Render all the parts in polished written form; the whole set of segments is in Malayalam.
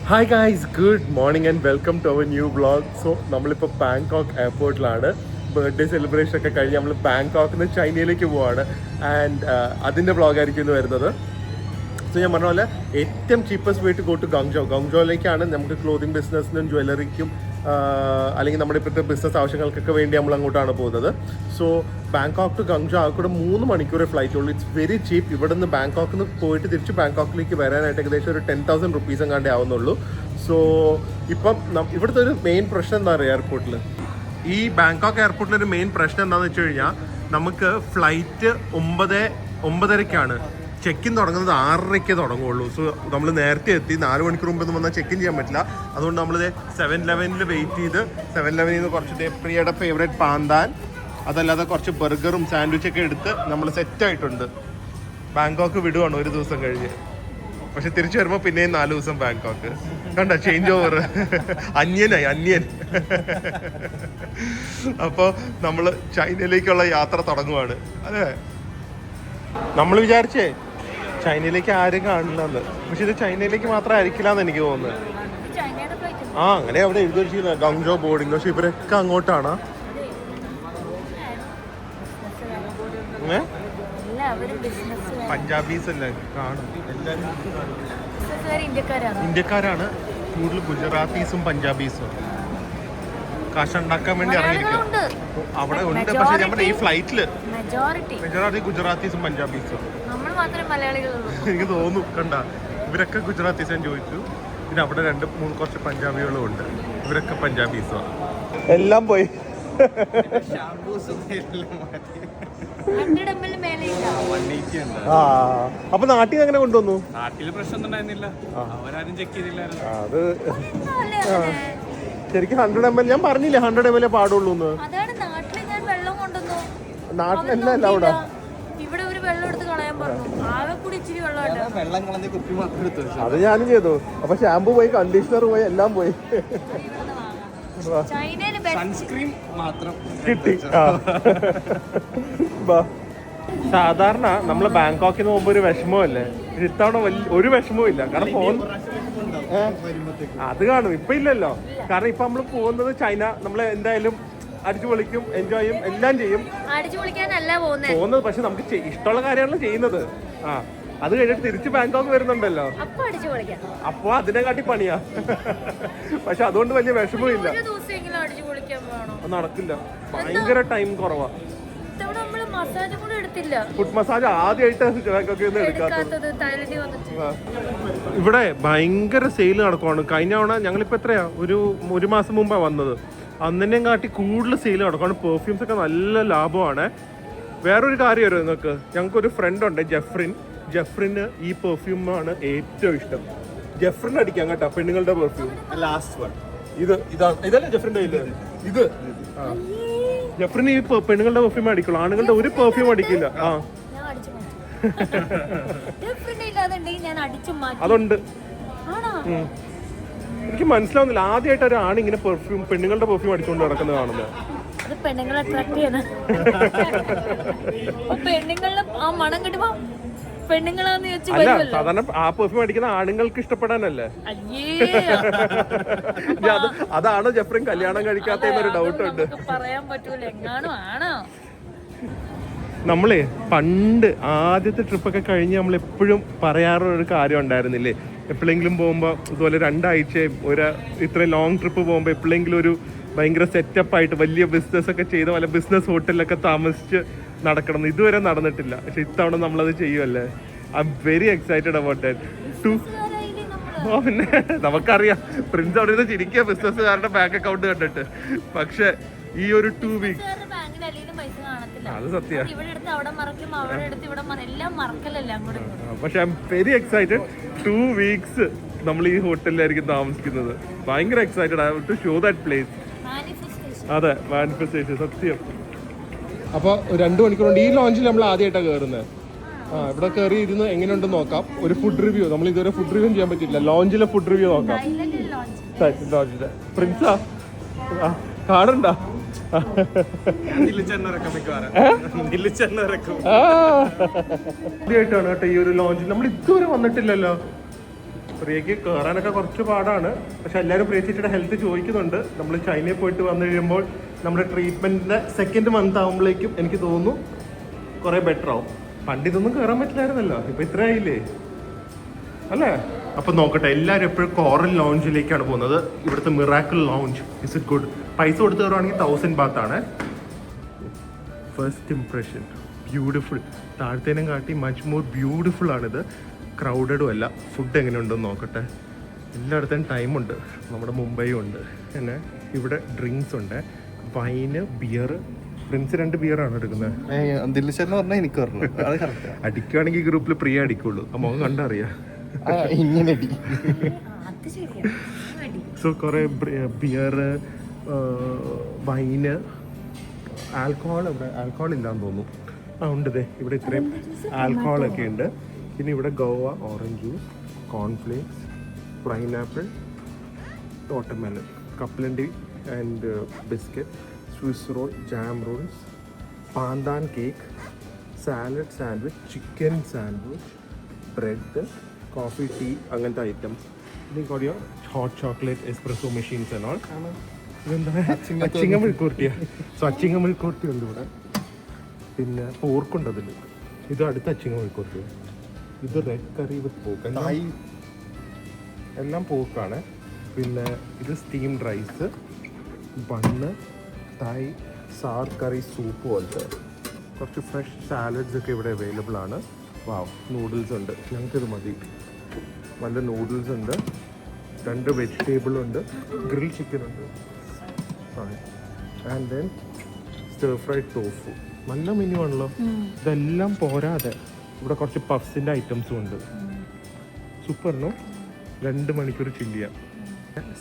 Hi guys, good morning and welcome to our new vlog. So നമ്മളിപ്പോൾ ബാങ്കോക്ക് എയർപോർട്ടിലാണ്. ബർത്ത്ഡേ സെലിബ്രേഷൻ ഒക്കെ കഴിഞ്ഞ് നമ്മൾ ബാങ്കോക്കിൽ നിന്ന് ചൈനയിലേക്ക് പോവാണ്. ആൻഡ് അതിൻ്റെ വ്ളോഗായിരിക്കും ഇന്ന് വരുന്നത്. സോ ഞാൻ പറഞ്ഞ പോലെ ഏറ്റവും cheapest way to go to ഗങ്ജോയിലേക്കാണ് നമുക്ക് ക്ലോത്തിങ് ബിസിനസ്സിനും ജ്വല്ലറിക്കും അല്ലെങ്കിൽ നമ്മുടെ ഇപ്പോഴത്തെ ബിസിനസ് ആവശ്യങ്ങൾക്കൊക്കെ വേണ്ടി നമ്മൾ അങ്ങോട്ടാണ് പോകുന്നത്. സോ ബാങ്കോക്ക് ടു ഗങ്ജോ ആകെ 3 മണിക്കൂർ ഫ്ലൈറ്റ് ഉള്ളൂ. It's very cheap. ഇവിടെ നിന്ന് ബാങ്കോക്കിൽ നിന്ന് പോയിട്ട് തിരിച്ച് ബാങ്കോക്കിലേക്ക് വരാനായിട്ട് ഏകദേശം ഒരു 10,000 റുപ്പീസ് എങ്ങാണ്ടേ ആവുന്നുള്ളൂ. സോ ഇപ്പം ഇവിടുത്തെ ഒരു മെയിൻ പ്രശ്നം എന്താ പറയുക, എയർപോർട്ടിൽ ഈ ബാങ്കോക്ക് എയർപോർട്ടിലൊരു മെയിൻ പ്രശ്നം എന്താണെന്ന് വെച്ച് കഴിഞ്ഞാൽ നമുക്ക് ഫ്ലൈറ്റ് 9:30-ക്കാണ്. ചെക്കിൻ തുടങ്ങുന്നത് 6:30 തുടങ്ങുള്ളൂ. സോ നമ്മൾ നേരത്തെ എത്തി, 4 മണിക്കൂർ മുമ്പൊന്നും വന്നാൽ ചെക്കിൻ ചെയ്യാൻ പറ്റില്ല. അതുകൊണ്ട് നമ്മളിത് 7-Elevenൽ വെയിറ്റ് ചെയ്ത് 7-Elevenൽ നിന്ന് കുറച്ച് പ്രിയയുടെ ഫേവറേറ്റ് പാന്താൻ, അതല്ലാതെ കുറച്ച് ബർഗറും സാൻഡ്വിച്ചൊക്കെ എടുത്ത് നമ്മൾ സെറ്റായിട്ടുണ്ട്. ബാങ്കോക്ക് വിടുവാണ് ഒരു ദിവസം കഴിഞ്ഞ്. പക്ഷെ തിരിച്ചു വരുമ്പോൾ പിന്നെയും 4 ദിവസം ബാങ്കോക്ക്. കണ്ട ചേഞ്ച് ഓവർ, അന്യൻ. അപ്പോൾ നമ്മൾ ചൈനയിലേക്കുള്ള യാത്ര തുടങ്ങുവാണ്. അതെ, നമ്മൾ വിചാരിച്ചേ ചൈനയിലേക്ക് ആരും കാണില്ലെന്ന്. പക്ഷെ ഇത് ചൈനയിലേക്ക് മാത്രം ആയിരിക്കില്ല എന്ന് എനിക്ക് തോന്നുന്നത്. അങ്ങനെ അവിടെ എഴുതി വെച്ചിരുന്നത് ഗങ്ജോ ബോർഡിങ്. പക്ഷെ ഇവരൊക്കെ അങ്ങോട്ടാണ്. പഞ്ചാബീസ് അല്ലേ കാണും, ഇന്ത്യക്കാരാണ് കൂടുതൽ. ഗുജറാത്തീസും പഞ്ചാബീസും കാശുണ്ടാക്കാൻ വേണ്ടി ഇറങ്ങിയിരിക്കും. അവിടെ ഉണ്ട്. പക്ഷെ നമ്മുടെ ഈ ഫ്ലൈറ്റില് മെജോറിറ്റി ഗുജറാത്തീസും പഞ്ചാബീസും. എനിക്ക് തോന്നുന്നു. കണ്ട, ഇവരൊക്കെ ഗുജറാത്തീസ് ഞാൻ ചോദിച്ചു. പിന്നെ അവിടെ 2-3 കുറച്ച് പഞ്ചാബികളും ഉണ്ട്. ഇവരൊക്കെ പഞ്ചാബീസും. എല്ലാം പോയി. അപ്പൊ നാട്ടിൽ എങ്ങനെ കൊണ്ടുവന്നു? നാട്ടില് പ്രശ്നം ഉണ്ടായിരുന്നില്ല, അവരാരും ചെക്ക് ചെയ്തില്ലായിരുന്നു. അത് ശരിക്കും 100 ml ഞാൻ പറഞ്ഞില്ലേ, 100 ml പാടുള്ളൂ എന്ന്. നാട്ടിലല്ല അവിടെ. അത് ഞാനും ചെയ്തു. അപ്പൊ ഷാമ്പു പോയി, കണ്ടീഷണർ പോയി, എല്ലാം പോയി. സൺസ്ക്രീൻ മാത്രം കിട്ടി. സാധാരണ നമ്മള് ബാങ്കോക്കിന് പോകുമ്പോ ഒരു വിഷമമല്ലേ, ഇത്തവണ ഒരു വിഷമവും ഇല്ല. കാരണം ഫോൺ അത് കാണും. ഇപ്പൊ ഇല്ലല്ലോ. കാരണം ഇപ്പൊ നമ്മള് പോകുന്നത് ചൈന. നമ്മള് എന്തായാലും അടിച്ചു പൊളിക്കും, എൻജോയ് ചെയ്യും, എല്ലാം ചെയ്യും. പോകുന്നത് പക്ഷെ നമുക്ക് ഇഷ്ടമുള്ള കാര്യമാണല്ലോ ചെയ്യുന്നത്. അത് കഴിഞ്ഞിട്ട് തിരിച്ച് ബാങ്കോക്ക് വരുന്നുണ്ടല്ലോ, അപ്പൊ അതിനെ കാട്ടി പണിയാ. പക്ഷെ അതുകൊണ്ട് വലിയ വിഷമവും ഇല്ല. നടക്കില്ല, ഭയങ്കര ടൈം കുറവാ. ഫുഡ് മസാജ് ആദ്യമായിട്ട് ബാങ്കോക്കിൽ നിന്ന് എടുക്കാത്തത്. ഇവിടെ ഭയങ്കര സെയിൽ നടക്കുവാണ്. കഴിഞ്ഞ തവണ ഞങ്ങളിപ്പോ എത്രയാ, ഒരു മാസം മുമ്പാ വന്നത്. അന്നിനെയും കാട്ടി കൂടുതൽ സെയിൽ നടക്കുവാണ്. പെർഫ്യൂംസ് ഒക്കെ നല്ല ലാഭമാണ്. വേറൊരു കാര്യം വരും നിങ്ങൾക്ക്. ഞങ്ങൾക്കൊരു ഫ്രണ്ട് ഉണ്ട്, ജെഫ്രിന് ഈ പെർഫ്യൂമാണ് ഏറ്റവും ഇഷ്ടം. ജെഫ്രിൻ അടിക്കാം കേട്ടോ, പെണ്ണുങ്ങളുടെ പെർഫ്യൂം. ലാസ്റ്റ് വൺ ഇതല്ലേ ജെഫ്രിന്റെ ഇത്. ജെഫ്രിന് ഈ പെണ്ണുങ്ങളുടെ പെർഫ്യൂം അടിക്കുള്ളൂ, ആണുങ്ങളുടെ ഒരു പെർഫ്യൂം അടിക്കില്ല. അതുണ്ട്. എനിക്ക് മനസ്സിലാവുന്നില്ല, ആദ്യമായിട്ട് ഒരു ആണ് ഇങ്ങനെ പെണ്ണുങ്ങളുടെ പെർഫ്യൂം അടിച്ചുകൊണ്ട് നടക്കുന്നത് കാണുന്നത്. പെണ്ണുങ്ങളെ അട്രാക്ട് ചെയ്യണം. പെണ്ണുങ്ങളുടെ ആ മണം കിട്ടുമ്പോ പെണ്ണുങ്ങളാന്ന് അല്ല, സാധാരണ ആ പെർഫ്യൂം അടിക്കുന്ന ആണുങ്ങൾക്ക് ഇഷ്ടപ്പെടാനല്ലേ. അതാണ് ജെഫ്രിൻ കല്യാണം കഴിക്കാത്തന്നൊരു ഡൗട്ട് ഉണ്ട്. പറയാൻ പറ്റൂല, എങ്ങാനും ആണോ. നമ്മളെ പണ്ട് ആദ്യത്തെ ട്രിപ്പൊക്കെ കഴിഞ്ഞ് നമ്മൾ എപ്പോഴും പറയാറൊരു കാര്യം ഉണ്ടായിരുന്നില്ലേ, എപ്പോഴെങ്കിലും പോകുമ്പോൾ ഇതുപോലെ 2 ആഴ്ചയും ഇത്രയും ലോങ് ട്രിപ്പ് പോകുമ്പോൾ എപ്പോഴെങ്കിലും ഒരു ഭയങ്കര സെറ്റപ്പായിട്ട് വലിയ ബിസിനസ് ഒക്കെ ചെയ്ത പോലെ ബിസിനസ് ഹോട്ടലിലൊക്കെ താമസിച്ച് നടക്കണം. ഇതുവരെ നടന്നിട്ടില്ല. പക്ഷെ ഇത്തവണ നമ്മളത് ചെയ്യുമല്ലേ. I M very excited about that. പിന്നെ നമുക്കറിയാം, പ്രിൻസ് അവിടെ നിന്ന് ചിരിക്കുക ബിസിനസ്സുകാരുടെ ബാങ്ക് അക്കൗണ്ട് കണ്ടിട്ട്. പക്ഷെ ഈ ഒരു 2 വീക്സ് അത് സത്യം. പക്ഷെ I M very excited. 2 weeks നമ്മൾ ഈ ഹോട്ടലിലായിരിക്കും താമസിക്കുന്നത്. ഭയങ്കര excited I to show that place. അതെ, മാനിഫെസ്റ്റേഷൻ സത്യം. അപ്പോൾ 2 മണിക്കൂറുണ്ട്. ഈ ലോഞ്ചിൽ നമ്മൾ ആദ്യമായിട്ടാണ് കയറുന്നത്. ഇവിടെ കയറി ഇരുന്ന് എങ്ങനെയുണ്ടെന്ന് നോക്കാം. ഒരു ഫുഡ് റിവ്യൂ, നമ്മൾ ഇതുവരെ ഫുഡ് റിവ്യൂ ചെയ്യാൻ പറ്റില്ല. ലോഞ്ചിലെ ഫുഡ് റിവ്യൂ നോക്കാം. പ്രിൻസാ കാണണ്ട. ആദ്യമായിട്ടാണ് കേട്ടോ ഈ ഒരു ലോഞ്ചിൽ. നമ്മൾ ഇതുവരെ വന്നിട്ടില്ലല്ലോ. പ്രിയക്ക് കയറാനൊക്കെ കുറച്ച് പാടാണ്. പക്ഷെ എല്ലാവരും പ്രിയ ചേച്ചിയുടെ ഹെൽത്ത് ചോദിക്കുന്നുണ്ട്. നമ്മൾ ചൈനയിൽ പോയിട്ട് വന്നു കഴിയുമ്പോൾ നമ്മുടെ ട്രീറ്റ്മെൻറ്റിൻ്റെ സെക്കൻഡ് മന്ത് ആകുമ്പോഴേക്കും എനിക്ക് തോന്നുന്നു കുറേ ബെറ്റർ ആവും. പണ്ട് ഇതൊന്നും കയറാൻ പറ്റില്ലായിരുന്നല്ലോ, ഇപ്പം ഇത്രയായില്ലേ അല്ലേ? അപ്പം നോക്കട്ടെ, എല്ലാവരും എപ്പോഴും കോറൽ ലോഞ്ചിലേക്കാണ് പോകുന്നത്. ഇവിടുത്തെ miracle lounge is it good? പൈസ കൊടുത്ത് കയറുവാണെങ്കിൽ 1000 ബാത്താണ്. First impression beautiful. താഴത്തേനും കാട്ടി മച്ച് മോർ ബ്യൂട്ടിഫുൾ ആണിത്. ക്രൗഡഡും അല്ല. ഫുഡ് എങ്ങനെയുണ്ടെന്ന് നോക്കട്ടെ. എല്ലായിടത്തും ടൈമുണ്ട്. നമ്മുടെ മുംബൈയും ഉണ്ട്. പിന്നെ ഇവിടെ ഡ്രിങ്ക്സ് ഉണ്ട്, വൈന്, ബിയർ. പ്രിൻസ് 2 ബിയറാണ് എടുക്കുന്നത്. എനിക്ക് അടിക്കുകയാണെങ്കിൽ ഗ്രൂപ്പിൽ പ്രിയ അടിക്കുള്ളൂ. ആ മുഖം കണ്ടറിയാം. ഇങ്ങനെ സോ കുറേ ബിയർ, വൈന്, ആൽക്കഹോൾ. ഇവിടെ ആൽക്കഹോൾ ഇല്ലാന്ന് തോന്നുന്നു. ഉണ്ട് ഇവിടെ ഇത്രയും ആൽക്കഹോളൊക്കെ ഉണ്ട്. പിന്നെ ഇവിടെ Goa orange juice, cornflakes, pineapple, watermelon, കപ്പലണ്ടി and biscuit, Swiss roll, jam rolls, പാന്താൻ cake, salad, sandwich, chicken sandwich, bread, coffee, tea, അങ്ങനത്തെ ഐറ്റംസ്. ഇതിൽ hot chocolate, espresso machines and all. ഇതെന്താ? അച്ചിങ്ങ മെഴുക്കുവരട്ടിയാ. സോ അച്ചിങ്ങ മെഴുക്കുവരട്ടി ഉണ്ട് ഇവിടെ. പിന്നെ പോർക്കുണ്ട് അതിൽ. ഇത് അടുത്ത അച്ചിങ്ങ മെഴുക്കുവരട്ടി. ഇത് റെഡ് കറി വിത്ത് പോർക്ക്. എല്ലാം പോർക്കാണ്. പിന്നെ ഇത് സ്റ്റീംഡ് റൈസ്, ബണ്ണ്, തായ് സാർ കറി സൂപ്പ് പോലത്തെ കുറച്ച് ഫ്രഷ് സാലഡ്സ് ഒക്കെ ഇവിടെ അവൈലബിൾ ആണ്. വാവ്, നൂഡിൽസ് ഉണ്ട്. ഞങ്ങൾക്കിത് മതി. നല്ല നൂഡിൽസ് ഉണ്ട്, 2 വെജിറ്റബിൾ ഉണ്ട്, ഗ്രിൽ ചിക്കൻ ഉണ്ട്, and then stir fried tofu. നല്ല മെനു ആണല്ലോ. ഇതെല്ലാം പോരാതെ ഇവിടെ കുറച്ച് പഫ്സിൻ്റെ ഐറ്റംസും ഉണ്ട്. സൂപ്പറിനോ. 2 മണിക്കൂർ ചില്ല് ചെയ്യാം.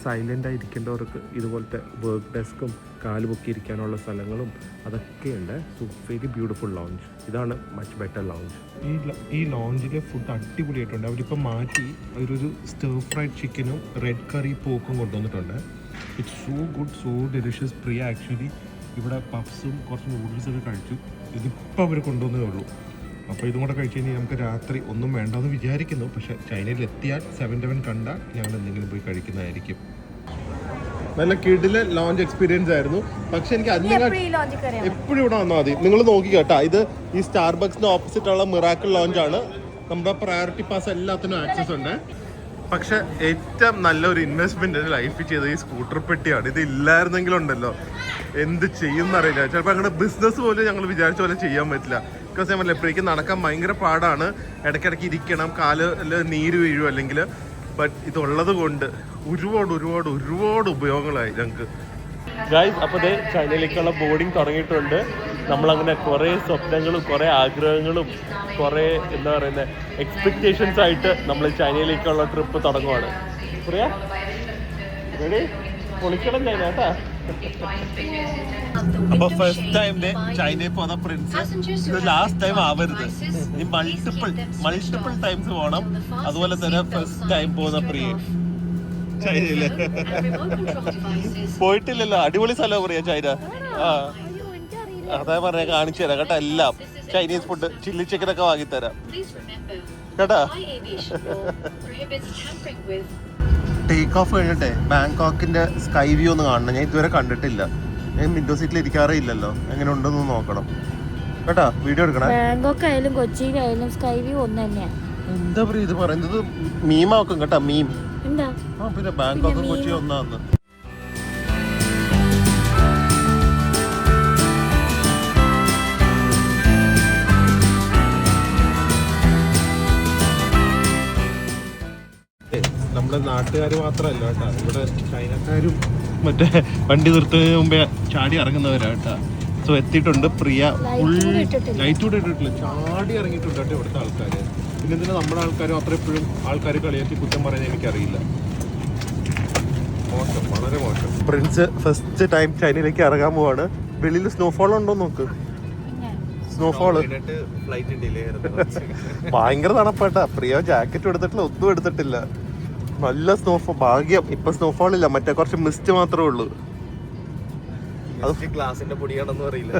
സൈലൻ്റ് ആയിരിക്കേണ്ടവർക്ക് ഇതുപോലത്തെ വർക്ക് ഡെസ്കും കാല് പൊക്കിയിരിക്കാനുള്ള സ്ഥലങ്ങളും അതൊക്കെയുണ്ട്. So very beautiful launch. ഇതാണ് മച്ച് ബെറ്റർ ലോഞ്ച്. ഈ ലോഞ്ചിലെ ഫുഡ് അടിപൊളിയായിട്ടുണ്ട്. അവരിപ്പോൾ മാറ്റി അവരൊരു സ്റ്റിർ ഫ്രൈഡ് ചിക്കനും റെഡ് കറി പോക്കും കൊണ്ടുവന്നിട്ടുണ്ട്. It's so good, so delicious. Priya actually ഇവിടെ പഫ്സും കുറച്ച് നൂഡിൽസൊക്കെ കഴിച്ചു. ഇതിപ്പോൾ അവർ കൊണ്ടുവന്നേ ഉള്ളൂ. അപ്പോൾ ഇതും കൂടെ കഴിച്ച് കഴിഞ്ഞാൽ നമുക്ക് രാത്രി ഒന്നും വേണ്ടെന്ന് വിചാരിക്കുന്നു. പക്ഷേ ചൈനയിൽ എത്തിയാൽ 7-11 കണ്ടാൽ ഞങ്ങൾ എന്തെങ്കിലും പോയി കഴിക്കുന്നതായിരിക്കും. നല്ല കിടിലൻ ലോഞ്ച് എക്സ്പീരിയൻസ് ആയിരുന്നു. പക്ഷെ എനിക്ക് എപ്പോഴും ഇവിടെ വന്നാൽ മതി. നിങ്ങൾ നോക്കി കേട്ടാ, ഇത് ഈ സ്റ്റാർബക്സിന് ഓപ്പോസിറ്റ് ഉള്ള മിറാക്കിൾ ലോഞ്ച് ആണ്. നമ്മുടെ പ്രയോറിറ്റി പാസ് എല്ലാത്തിനും ആക്സസ് ഉണ്ട്. പക്ഷെ ഏറ്റവും നല്ലൊരു ഇൻവെസ്റ്റ്മെന്റ് എൻ്റെ ലൈഫിൽ ചെയ്ത ഈ സ്കൂട്ടർ പെട്ടിയാണ്. ഇത് ഇല്ലായിരുന്നെങ്കിലുണ്ടല്ലോ എന്ത് ചെയ്യുമെന്നറിയില്ല. ചിലപ്പോൾ ഞങ്ങളുടെ ബിസിനസ് പോലും ഞങ്ങൾ വിചാരിച്ച പോലെ ചെയ്യാൻ പറ്റില്ല. ബിക്കോസ് ഞാൻ എപ്പോഴേക്കും നടക്കാൻ ഭയങ്കര പാടാണ്. ഇടയ്ക്കിടയ്ക്ക് ഇരിക്കണം, കാലിൽ നീര് വീഴും അല്ലെങ്കിൽ. ബട്ട് ഇതുള്ളത് കൊണ്ട് ഒരുപാട് ഒരുപാട് ഒരുപാട് ഉപയോഗങ്ങളായി ഞങ്ങൾക്ക്. ഗൈസ്, അപ്പോൾ ദേ ചൈനയിലേക്കുള്ള ബോർഡിങ് തുടങ്ങിയിട്ടുണ്ട്. നമ്മളങ്ങനെ കുറേ സ്വപ്നങ്ങളും കുറേ ആഗ്രഹങ്ങളും കുറേ എന്താ പറയുന്നത് എക്സ്പെക്റ്റേഷൻസ് ആയിട്ട് നമ്മൾ ചൈനയിലേക്കുള്ള ട്രിപ്പ് തുടങ്ങുവാണ്. പറയാ റെഡി? പൊളിക്കണം ചൈന കേട്ടാ. അപ്പൊ ഫസ്റ്റ് ടൈം ചൈനയിൽ പോകുന്ന പ്രിൻസ് ഇത് ലാസ്റ്റ് ടൈം ആവരുത്. ഇനി മൾട്ടിപ്പിൾ ടൈംസ് പോകണം. അതുപോലെ തന്നെ ഫസ്റ്റ് ടൈം പോകുന്ന പ്രിയ ചൈനയില് പോയിട്ടില്ലല്ലോ. അടിപൊളി സ്ഥലം പറയാ ചൈന. അതാ പറഞ്ഞ കാണിച്ചു തരാം കേട്ടോ. എല്ലാം ചൈനീസ് ഫുഡ്, ചില്ലി ചിക്കൻ ഒക്കെ വാങ്ങിത്തരാം കേട്ടാ. ടേക്ക് ഓഫ് കഴിഞ്ഞിട്ടെ ബാങ്കോക്കിന്റെ സ്കൈ വ്യൂ ഒന്ന് കാണണം. ഞാൻ ഇതുവരെ കണ്ടിട്ടില്ല. ഞാൻ വിൻഡോ സീറ്റിൽ ഇരിക്കാറേ ഇല്ലല്ലോ. എങ്ങനെ ഉണ്ടെന്ന് നോക്കണം കേട്ടാ. വീഡിയോ എടുക്കണം. ബാങ്കോക്ക് ആയാലും കൊച്ചിയിലായാലും സ്കൈ വ്യൂ ഒന്ന് തന്നെയാ. എന്താ പറയുക ഇത് പറയുന്നത്? മീമാക്കും കേട്ടാ, മീം. എന്താ? പിന്നെ ബാങ്കോക്കും കൊച്ചി ഒന്നാന്ന്. നമ്മുടെ നാട്ടുകാർ മാത്രമല്ല കേട്ടാ, ഇവിടെ ചൈനക്കാരും മറ്റേ വണ്ടി നിർത്തുന്നതിന് മുമ്പേ ചാടി ഇറങ്ങുന്നവരാ കേട്ടാ. സോ എത്തിയിട്ടുണ്ട് പ്രിയ. ഫുൾ ലൈറ്റ് കൂടെ ഇട്ടിട്ടില്ല, ചാടി ഇറങ്ങിയിട്ടുണ്ട് കേട്ടോ ഇവിടുത്തെ ആൾക്കാർ. പിന്നെ എന്തിനാ നമ്മുടെ ആൾക്കാരും അത്ര എപ്പോഴും ആൾക്കാർ കളിയാക്കി കുറ്റം പറയാൻ എനിക്കറിയില്ല. മോശം, വളരെ മോശം. പ്രിൻസ് ഫസ്റ്റ് ടൈം ചൈനയിലേക്ക് ഇറങ്ങാൻ പോവാണ്. വെളിയിൽ സ്നോഫോൾ ഉണ്ടോ നോക്ക്. സ്നോഫോള് ഭയങ്കര തണുപ്പാട്ടാ. പ്രിയ ജാക്കറ്റ് എടുത്തിട്ടില്ല, ഒന്നും എടുത്തിട്ടില്ല. നല്ല സ്നോഫോൾ. ഭാഗ്യം ഇപ്പൊ സ്നോഫോൾ ഇല്ല, മറ്റേ കുറച്ച് മിസ്റ്റ് മാത്രമേ ഉള്ളൂ. ഗ്ലാസിന്റെ പൊടിയാണെന്ന് അറിയില്ല.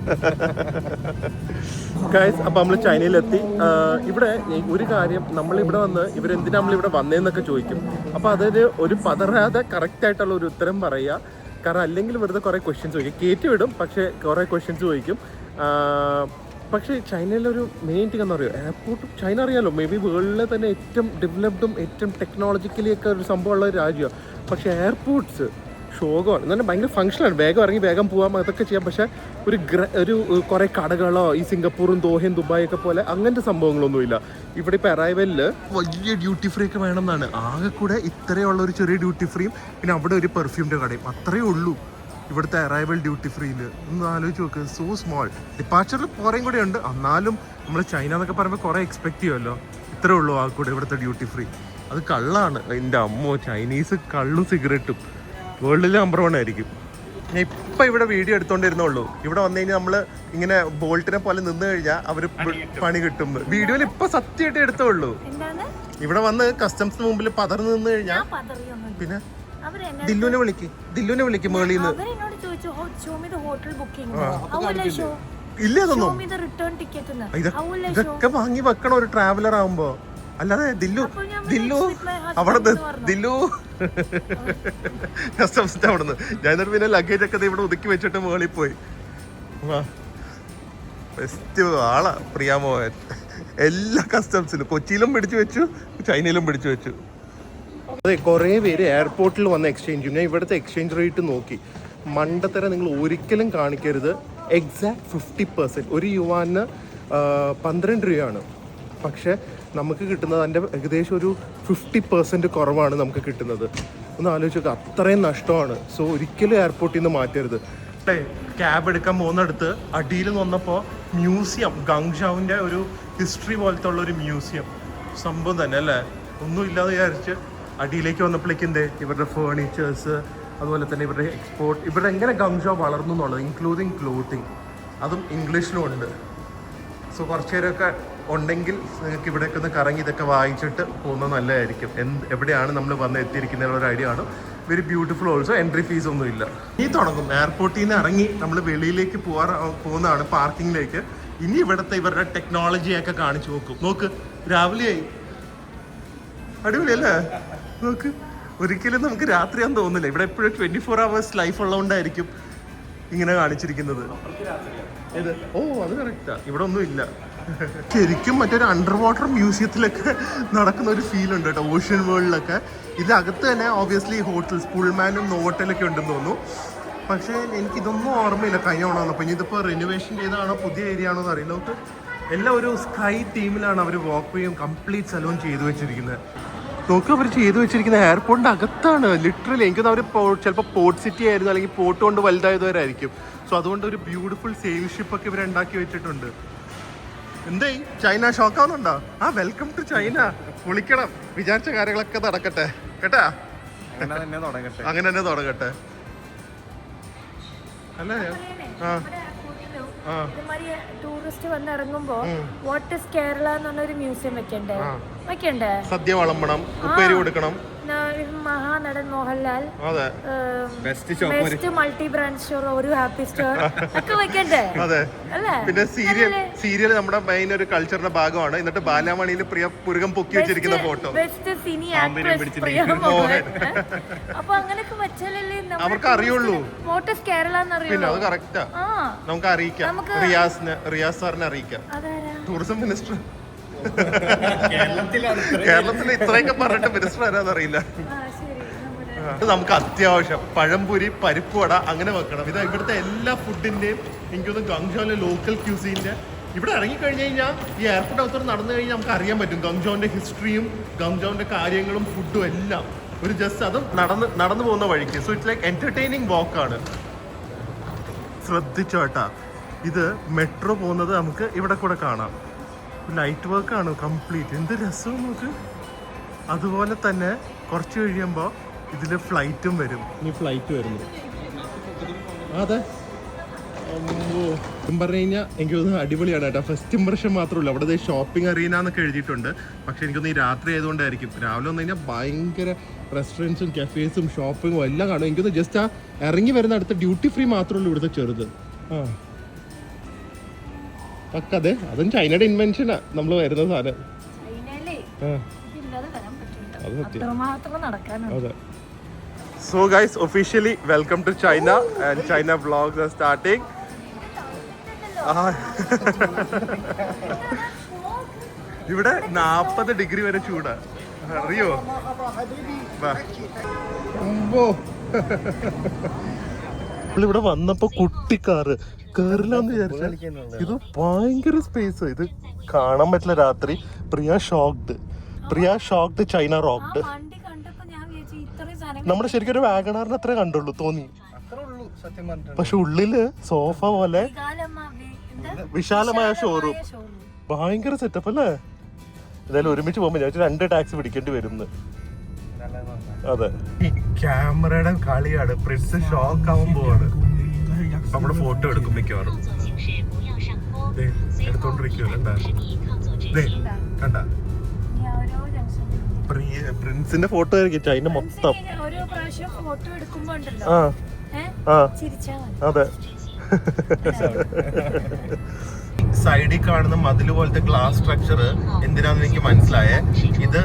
ഗൈസ്, അപ്പോൾ നമ്മൾ ചൈനയിലെത്തി. ഇവിടെ ഒരു കാര്യം, നമ്മളിവിടെ വന്ന് ഇവരെന്തിനാ നമ്മളിവിടെ വന്നതെന്നൊക്കെ ചോദിക്കും. അപ്പോൾ അതിന് ഒരു പതറാതെ കറക്റ്റായിട്ടുള്ള ഒരു ഉത്തരം പറയുക. കാരണം അല്ലെങ്കിൽ വെറുതെ കുറേ ക്വസ്റ്റ്യൻസ് ചോദിക്കും. കയറ്റി വിടും, പക്ഷേ കുറേ ക്വസ്റ്റ്യൻസ് ചോദിക്കും. പക്ഷേ ചൈനയിലൊരു മെയിൻ തിങ് എന്ന് പറയുക, എയർപോർട്ട് ചൈന അറിയാമല്ലോ, മേ ബി വേൾഡിലെ തന്നെ ഏറ്റവും ഡെവലപ്ഡും ഏറ്റവും ടെക്നോളജിക്കലി ഒക്കെ ഒരു സംഭവമുള്ള ഒരു രാജ്യമാണ്. പക്ഷേ എയർപോർട്ട്സ് ശോകമാണ് എന്ന് പറഞ്ഞാൽ ഭയങ്കര ഫങ്ഷനാണ്. വേഗം ഇറങ്ങി വേഗം പോകാം, അതൊക്കെ ചെയ്യാം. പക്ഷേ ഒരു കുറേ കടകളോ ഈ സിംഗപ്പൂറും ദോഹയും ദുബായൊക്കെ പോലെ അങ്ങനത്തെ സംഭവങ്ങളൊന്നുമില്ല. ഇവിടെ ഇപ്പോൾ അറൈവലിൽ വലിയ ഡ്യൂട്ടി ഫ്രീ ഒക്കെ വേണമെന്നാണ്. ആകെ കൂടെ ഇത്രയുള്ള ഒരു ചെറിയ ഡ്യൂട്ടി ഫ്രീയും പിന്നെ അവിടെ ഒരു പെർഫ്യൂമിൻ്റെ കടയും അത്രയേ ഉള്ളൂ ഇവിടുത്തെ അറൈവൽ ഡ്യൂട്ടി ഫ്രീയിൽ. ഒന്ന് ആലോചിച്ച് നോക്ക്, സോ സ്മോൾ. ഡിപ്പാച്ചറിൽ കുറേയും കൂടെ ഉണ്ട്, എന്നാലും നമ്മൾ ചൈന എന്നൊക്കെ പറയുമ്പോൾ കുറേ എക്സ്പെക്ട് ചെയ്യുമല്ലോ. ഇത്രേ ഉള്ളൂ ആ കൂടെ ഇവിടുത്തെ ഡ്യൂട്ടി ഫ്രീ. അത് കള്ളാണ്. എൻ്റെ അമ്മോ, ചൈനീസ് കള്ളും സിഗരറ്റും വേൾഡിൽ നമ്പർ 1 ആയിരിക്കും. ഞാൻ ഇപ്പം ഇവിടെ വീഡിയോ എടുത്തോണ്ടിരുന്നുള്ളൂ. ഇവിടെ വന്നു കഴിഞ്ഞാൽ നമ്മൾ ഇങ്ങനെ ബോൾട്ടിനെ പോലെ നിന്ന് കഴിഞ്ഞാൽ അവർ പണി കിട്ടും. വീഡിയോയിൽ ഇപ്പം സത്യമായിട്ട് എടുത്തോളൂ. ഇവിടെ വന്ന് കസ്റ്റംസിന് മുമ്പിൽ പതർന്ന് നിന്ന് കഴിഞ്ഞാൽ പിന്നെ ദില്ലുവിനെ വിളിക്കും മേളിന്ന്. ഇല്ല, അതൊന്നും ഇതൊക്കെ വാങ്ങി വെക്കണം ഒരു ട്രാവലർ ആവുമ്പോ. അല്ലാതെ ദില്ലു അവിടെ കസ്റ്റംസിന്റെ അവിടെ നിന്ന് ഞാൻ പിന്നെ ലഗേജ് ഒക്കെ ഇവിടെ ഒതുക്കി വെച്ചിട്ട് മേളിൽ പോയി. ബെസ്റ്റ് ആളാ പ്രിയാമോഹൻ. എല്ലാ കസ്റ്റംസിലും കൊച്ചിയിലും പിടിച്ചു വെച്ചു, ചൈനയിലും പിടിച്ചു വെച്ചു. അതെ, കുറേ പേര് എയർപോർട്ടിൽ വന്ന് എക്സ്ചേഞ്ച് ചെയ്യും. ഞാൻ ഇവിടുത്തെ എക്സ്ചേഞ്ച് റേറ്റ് നോക്കി. മണ്ടത്തരം നിങ്ങൾ ഒരിക്കലും കാണിക്കരുത്. എക്സാക്ട് 50%. ഒരു യുവാന് 12 രൂപയാണ്. പക്ഷേ നമുക്ക് കിട്ടുന്നത് അതിൻ്റെ ഏകദേശം ഒരു 50% കുറവാണ് നമുക്ക് കിട്ടുന്നത്. ഒന്ന് ആലോചിച്ച് നോക്കുക, അത്രയും നഷ്ടമാണ്. സോ ഒരിക്കലും എയർപോർട്ടിൽ നിന്ന് മാറ്റരുത്. ക്യാബ് എടുക്കാൻ പോകുന്നിടത്ത് അടിയിൽ വന്നപ്പോൾ മ്യൂസിയം, ഗാങ്ഷാവിൻ്റെ ഒരു ഹിസ്റ്ററി പോലത്തെ ഉള്ള ഒരു മ്യൂസിയം സംഭവം തന്നെ അല്ലേ. ഒന്നും ഇല്ലാതെ വിചാരിച്ച് അടിയിലേക്ക് വന്നപ്പോഴേക്കും ഇവരുടെ ഫേർണിച്ചേഴ്സ്, അതുപോലെ തന്നെ ഇവരുടെ എക്സ്പോർട്ട്, ഇവരുടെ എങ്ങനെ ഗാങ്ഷാവ് വളർന്നു എന്നുള്ളത്, ഇൻക്ലൂഡിങ് ക്ലോത്തിങ്, അതും ഇംഗ്ലീഷിലും ഉണ്ട്. സോ കുറച്ച് നേരമൊക്കെ ഉണ്ടെങ്കിൽ നിങ്ങൾക്ക് ഇവിടെയൊക്കെ ഒന്ന് കറങ്ങി ഇതൊക്കെ വായിച്ചിട്ട് പോകുന്നത് നല്ലതായിരിക്കും. എവിടെയാണ് നമ്മൾ വന്ന് എത്തിയിരിക്കുന്നതിനുള്ള ഒരു ഐഡിയ ആണ്. Very beautiful also. Entry fees ഒന്നും ഇല്ല. ഇനി തുടങ്ങും. എയർപോർട്ടിൽ നിന്ന് ഇറങ്ങി നമ്മൾ വെളിയിലേക്ക് പോകുന്നതാണ്, പാർക്കിങ്ങിലേക്ക്. ഇനി ഇവിടുത്തെ ഇവരുടെ ടെക്നോളജിയൊക്കെ കാണിച്ചു നോക്ക്. രാവിലെയായി, അടിപൊളിയല്ലേ? നോക്ക്, ഒരിക്കലും നമുക്ക് രാത്രിയാന്ന് തോന്നില്ല. ഇവിടെ എപ്പോഴും 24 hours ലൈഫ് ഉള്ളതുകൊണ്ടായിരിക്കും ഇങ്ങനെ കാണിച്ചിരിക്കുന്നത്. ഓ, അത് കറക്റ്റാ. ഇവിടെ ഒന്നും ഇല്ല. ശരിക്കും മറ്റൊരു അണ്ടർ വാട്ടർ മ്യൂസിയത്തിലൊക്കെ നടക്കുന്ന ഒരു ഫീൽ ഉണ്ട് കേട്ടോ, ഓഷ്യൻ വേൾഡിലൊക്കെ. ഇതിനകത്ത് തന്നെ ഓബിയസ്ലി ഹോട്ടൽസ്, പുൾമാനും നോവോട്ടലൊക്കെ ഉണ്ടെന്ന് തോന്നുന്നു. പക്ഷേ എനിക്കിതൊന്നും ഓർമ്മയില്ല കഴിഞ്ഞ ഓണം. അപ്പോൾ ഇനി ഇതിപ്പോൾ റിനോവേഷൻ ചെയ്താണോ പുതിയ ഏരിയ ആണോ എന്ന് അറിയില്ല. നമുക്ക് എല്ലാം ഒരു സ്കൈ തീമിലാണ് അവർ വാക്ക് വേയും കംപ്ലീറ്റ് സ്ഥലവും ചെയ്തു വെച്ചിരിക്കുന്നത്. നോക്കുക, അവർ ചെയ്തു വെച്ചിരിക്കുന്ന എയർപോർട്ടിൻ്റെ അകത്താണ് ലിറ്ററലി. എനിക്കൊന്ന് അവർ ചിലപ്പോൾ പോർട്ട് സിറ്റി ആയിരുന്നു, അല്ലെങ്കിൽ പോർട്ട് കൊണ്ട് വലുതായതുവരായിരിക്കും. സോ അതുകൊണ്ട് ഒരു ബ്യൂട്ടിഫുൾ സെയിൽ ഷിപ്പൊക്കെ ഇവർ ഉണ്ടാക്കി വെച്ചിട്ടുണ്ട്. എന്തേ ചൈന ഷോക്കാവുന്നുണ്ടോ? Welcome to China. വിളിക്കണം, വിചാരിച്ച കാര്യങ്ങളൊക്കെ നടക്കട്ടെ കേട്ടാ. അങ്ങനെ തന്നെ തുടങ്ങട്ടെ അല്ലേ? ടൂറിസ്റ്റ് വന്ന് ഇറങ്ങുമ്പോ വാട്ട് ഇസ് കേരള എന്നൊരു മ്യൂസിയം വെക്കണ്ടേ? സദ്യ വിളമ്പണം, ഉപ്പേരി കൊടുക്കണം. മഹാനടൻ Mohanlal, best multi brand store, ഒരു ഹാപ്പി സ്റ്റോർ ഒക്കെ വെക്കണ്ടേ? അതെ. പിന്നെ സീരിയൽ നമ്മുടെ മെയിൻ ഒരു കൾച്ചറിന്റെ ഭാഗമാണ്. എന്നിട്ട് ബാലാമണിയിൽ പുരുകം പൊക്കി വെച്ചിരിക്കുന്ന ഫോട്ടോ, ബെസ്റ്റ് സിനി ആക്ട്രസ് പ്രിയ മോഹൻ. അപ്പൊ അങ്ങനെയൊക്കെ വെച്ചാലല്ലേ അവർക്ക് അറിയുള്ളൂ വാട്ട് ഇസ് കേരള എന്നറിയുള്ളൂ. പിന്നെ അത് കറക്റ്റാ, നമുക്ക് അറിയിക്കാം. റിയാസ് സാറിനെ അറിയിക്കാം, ടൂറിസം മിനിസ്റ്റർ. കേരളത്തിൽ ഇത്രയൊക്കെ പറഞ്ഞിട്ട് മിനിസ്റ്റർ ആരാന്നറിയില്ല. നമുക്ക് അത്യാവശ്യം പഴംപൊരി, പരിപ്പുവട അങ്ങനെ വെക്കണം. ഇത് ഇവിടുത്തെ എല്ലാ ഫുഡിന്റെയും എനിക്കൊന്ന് ഗാങ്ഷോയിലെ ലോക്കൽ ക്യൂസീൻ്റെ. ഇവിടെ ഇറങ്ങിക്കഴിഞ്ഞ് കഴിഞ്ഞാൽ ഈ എയർപോർട്ട് അകത്തോട്ട് നടന്നു കഴിഞ്ഞാൽ നമുക്ക് അറിയാൻ പറ്റും ഗാങ്ജോവിന്റെ ഹിസ്റ്ററിയും ഗാങ്ജോവിന്റെ കാര്യങ്ങളും ഫുഡും എല്ലാം. ഒരു ജസ്റ്റ് അത് നടന്നു പോകുന്ന വഴിക്ക്. സോ ഇറ്റ്സ് ലൈക്ക് എന്റർടൈനിങ് വാക്കാണ്. ശ്രദ്ധിച്ചോട്ടാ, ഇത് മെട്രോ പോകുന്നത് നമുക്ക് ഇവിടെ കൂടെ കാണാം. ലൈറ്റ് വർക്കാണ് കംപ്ലീറ്റ്. എന്ത് രസം നോക്ക്. അതുപോലെ തന്നെ കുറച്ച് കഴിയുമ്പോൾ ഇതിൽ ഫ്ലൈറ്റും വരും. ഇനി ഫ്ലൈറ്റ് വരുന്നു. അതെ, പറഞ്ഞു കഴിഞ്ഞാൽ എനിക്ക് തോന്നുന്നു അടിപൊളിയാണ് കേട്ടോ. ഫസ്റ്റ് ഇംപ്രഷൻ മാത്രമല്ല, അവിടെ ഷോപ്പിംഗ് അറീന എന്നൊക്കെ എഴുതിയിട്ടുണ്ട്. പക്ഷെ എനിക്കൊന്ന് ഈ രാത്രി ആയതുകൊണ്ടായിരിക്കും. രാവിലെ വന്നു കഴിഞ്ഞാൽ ഭയങ്കര റെസ്റ്റോറൻറ്റ്സും കഫേസും ഷോപ്പിങ്ങും എല്ലാം കാണും. എനിക്കൊന്ന് ജസ്റ്റ് ആ ഇറങ്ങി വരുന്ന അടുത്ത ഡ്യൂട്ടി ഫ്രീ മാത്രമല്ല ഇവിടുത്തെ ചെറുത്. ആ അതെ, അതും ചൈനയുടെ ഇൻവെൻഷനാ നമ്മൾ വരുന്ന സാധനം. അതെ. So guys, officially welcome to China and China vlogs are starting. ഇവിടെ 40 ഡിഗ്രി വരെ ചൂടാ, അറിയോ? ഇവിടെ വന്നപ്പോ കുട്ടിക്കാറ് കേറില്ലാന്ന് വിചാരിച്ച ഇത് ഭയങ്കര സ്പേസ്. ഇത് കാണാൻ പറ്റില്ല രാത്രി. പ്രിയ ഷോക്ഡ് ചൈന റോക്ഡ്. നമ്മുടെ ശരിക്കും ഒരു വാഗണാറിന് അത്രേ കണ്ടുള്ളൂ തോന്നി. പക്ഷെ ഉള്ളില് സോഫ പോലെ വിശാലമായ ഷോറൂം, ഭയങ്കര സെറ്റപ്പ് അല്ലേ? എന്തായാലും ഒരുമിച്ച് പോകുമ്പോ ഞാൻ 2 ടാക്സി പിടിക്കേണ്ടി വരും. അതെ, ഈ ക്യാമറയുടെ കളിയാണ്. പ്രിൻസ് ഷോക്ക് ആവാൻ പോവാണ്. നമ്മള് ഫോട്ടോ എടുക്കും മിക്കവാറും. എടുത്തോണ്ടിരിക്കുവല്ലോ കണ്ട പ്രിൻസിന്റെ ഫോട്ടോ ആയിരിക്കും ചൈന മൊത്തം. അതെ, സൈഡിൽ കാണുന്ന മതില് പോലത്തെ ഗ്ലാസ് സ്ട്രക്ചർ എന്തിനാന്ന് എനിക്ക് മനസ്സിലായേ. ഇത്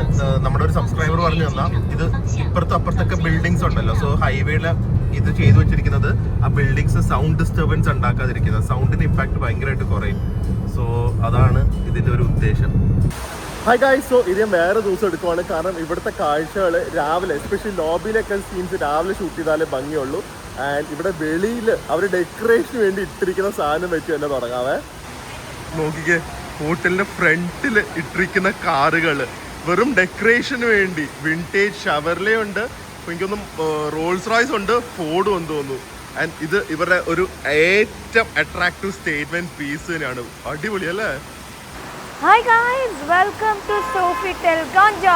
നമ്മുടെ ഒരു സബ്സ്ക്രൈബർ പറഞ്ഞു തന്നാ, ഇത് ഇപ്പുറത്തും അപ്പുറത്തൊക്കെ ബിൽഡിങ്സ് ഉണ്ടല്ലോ. സോ ഹൈവേയില് ഇത് ചെയ്തു വെച്ചിരിക്കുന്നത് ആ ബിൽഡിങ്സ് സൗണ്ട് ഡിസ്റ്റർബൻസ് ഉണ്ടാക്കാതിരിക്കുന്നത്. സൗണ്ടിന്റെ ഇമ്പാക്ട് ഭയങ്കരമായിട്ട് കുറയും. സോ അതാണ് ഇതിന്റെ ഒരു ഉദ്ദേശം. ഹായ് ഗായ്സ്, സോ ഇത് ഞാൻ വേറെ ദിവസം എടുക്കുവാണ്. കാരണം ഇവിടുത്തെ കാഴ്ചകൾ രാവിലെ, എസ്പെഷ്യലി ലോബിയിലൊക്കെ സീൻസ് രാവിലെ ഷൂട്ട് ചെയ്താലേ ഭംഗിയുള്ളൂ. ആൻഡ് ഇവിടെ വെളിയിൽ അവർ ഡെക്കറേഷന് വേണ്ടി ഇട്ടിരിക്കുന്ന സാധനം വെച്ച് തന്നെ തുടങ്ങാവേ. നോക്കിക്കേ, ഹോട്ടലിന്റെ ഫ്രണ്ടിൽ ഇട്ടിരിക്കുന്ന കാറുകൾ വെറും ഡെക്കറേഷന് വേണ്ടി. വിൻറ്റേജ് ഷവർലെ ഉണ്ട്, എനിക്കൊന്നും റോൾസ് റോയ്സ് ഉണ്ട്, ഫോർഡും എന്ന് തോന്നുന്നു. ആൻഡ് ഇത് ഇവരുടെ ഒരു ഏറ്റവും അട്രാക്റ്റീവ് സ്റ്റേറ്റ്മെന്റ് പീസ് തന്നെയാണ്. അടിപൊളി അല്ലേ? Hi guys, welcome to Sofitel Ganja.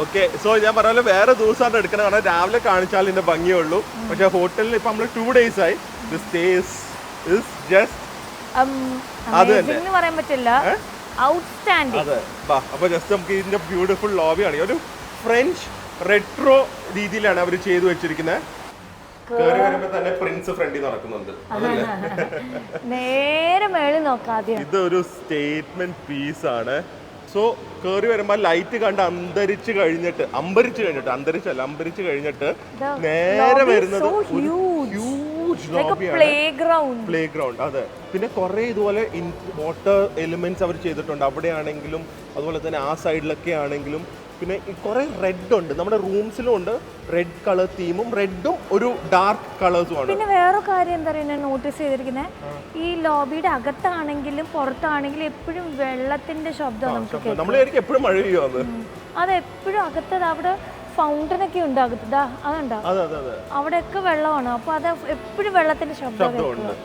Okay, so ഞാൻ പറഞ്ഞ വേറെ ദിവസമാണ് എടുക്കുന്നത്. കാരണം രാവിലെ കാണിച്ചാൽ ഇതിന്റെ ഭംഗിയുള്ളൂ. പക്ഷെ ഹോട്ടലിൽ ഇപ്പൊ നമ്മള് 2 days ആയി. The stays is just amazing പറയാൻ പറ്റില്ല, ഔട്ട്സ്റ്റാൻഡിംഗ്. അതെ, അപ്പൊ ജസ്റ്റ് നമുക്ക് ഇതിന്റെ ബ്യൂട്ടിഫുൾ ലോബിയാണ്. ഒരു ഫ്രഞ്ച് റെട്രോ രീതിയിലാണ് അവർ ചെയ്തു വെച്ചിരിക്കുന്നത്. കേറി വരുമ്പോ തന്നെ പ്രിൻസ് ഫ്രണ്ടിൽ നടക്കുന്നുണ്ട്. നേരെ മേളിൽ നോക്കാതെ ഇതൊരു സ്റ്റേറ്റ്മെന്റ് പീസ് ആണ്. സോ കേറി വരുമ്പോ ലൈറ്റ് കണ്ട് അന്തരിച്ച് കഴിഞ്ഞിട്ട് നേരെ വരുന്നത് പ്ലേ ഗ്രൗണ്ട്. അതെ, പിന്നെ കുറെ ഇതുപോലെ വാട്ടർ എലിമെന്റ്സ് അവർ ചെയ്തിട്ടുണ്ട്. അവിടെ ആണെങ്കിലും അതുപോലെ തന്നെ ആ സൈഡിലൊക്കെ ആണെങ്കിലും. പിന്നെ കുറെ റെഡ് ഉണ്ട്, നമ്മുടെ റൂംസിലും ഉണ്ട് റെഡ് കളർ തീമും, റെഡും ഒരു ഡാർക്ക് കളേഴ്സും ആണ്. പിന്നെ വേറെ കാര്യം എന്താ പറയുക, നോട്ടീസ് ചെയ്തിരിക്കുന്നത്, ഈ ലോബിയുടെ അകത്താണെങ്കിലും പുറത്താണെങ്കിലും എപ്പോഴും വെള്ളത്തിന്റെ ശബ്ദം നമുക്ക്. നമ്മളായിരിക്കും എപ്പോഴും മഴ പെയ്യുന്നത്. അത് എപ്പോഴും അകത്തത്. അവിടെ ഫൗണ്ടനൊക്കെ ഉണ്ട് അകത്ത്, അതുണ്ടോ? അവിടെയൊക്കെ വെള്ളമാണ്. അപ്പൊ അത് എപ്പോഴും വെള്ളത്തിന്റെ ശബ്ദമുണ്ട്.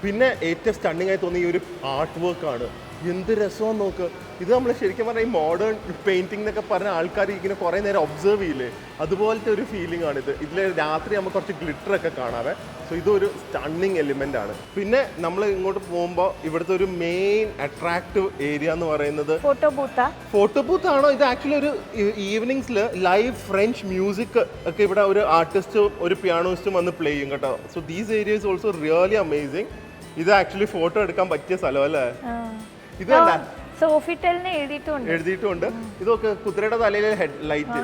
പിന്നെ ഏറ്റവും സ്റ്റണ്ണിംഗ് ആയി തോന്നിയ ഒരു ആർട്ട് വർക്ക് ആണ്. എന്ത് രസമാണെന്ന് നോക്ക്. ഇത് നമ്മൾ ശരിക്കും പറഞ്ഞാൽ ഈ മോഡേൺ പെയിന്റിംഗ് എന്നൊക്കെ പറഞ്ഞ ആൾക്കാർ ഇങ്ങനെ കുറേ നേരം ഒബ്സർവ് ചെയ്യില്ലേ, അതുപോലത്തെ ഒരു ഫീലിംഗ് ആണിത്. ഇതിൽ രാത്രി നമുക്ക് കുറച്ച് ഗ്ലിറ്റർ ഒക്കെ കാണാവേ. സോ ഇതൊരു സ്റ്റണ്ണിങ് എലിമെന്റ് ആണ്. പിന്നെ നമ്മൾ ഇങ്ങോട്ട് പോകുമ്പോൾ ഇവിടുത്തെ ഒരു മെയിൻ അട്രാക്റ്റീവ് ഏരിയ എന്ന് പറയുന്നത് ഫോട്ടോ ബൂത്ത് ആണോ? ഇത് ആക്ച്വലി ഒരു ഈവനിങ്സിൽ ലൈവ് ഫ്രഞ്ച് മ്യൂസിക് ഒക്കെ ഇവിടെ ഒരു ആർട്ടിസ്റ്റും ഒരു പിയാനോസ്റ്റും വന്ന് പ്ലേ ചെയ്യും കേട്ടോ. So these areas also really amazing. ഇത് ആക്ച്വലി ഫോട്ടോ എടുക്കാൻ പറ്റിയ സ്ഥലം അല്ലേ? ഇത് സോഫിറ്റലിന് എഴുതിയിട്ടുണ്ട്. ഇതൊക്കെ കുതിരയുടെ തലയിലെ ഹെഡ് ലൈറ്റ്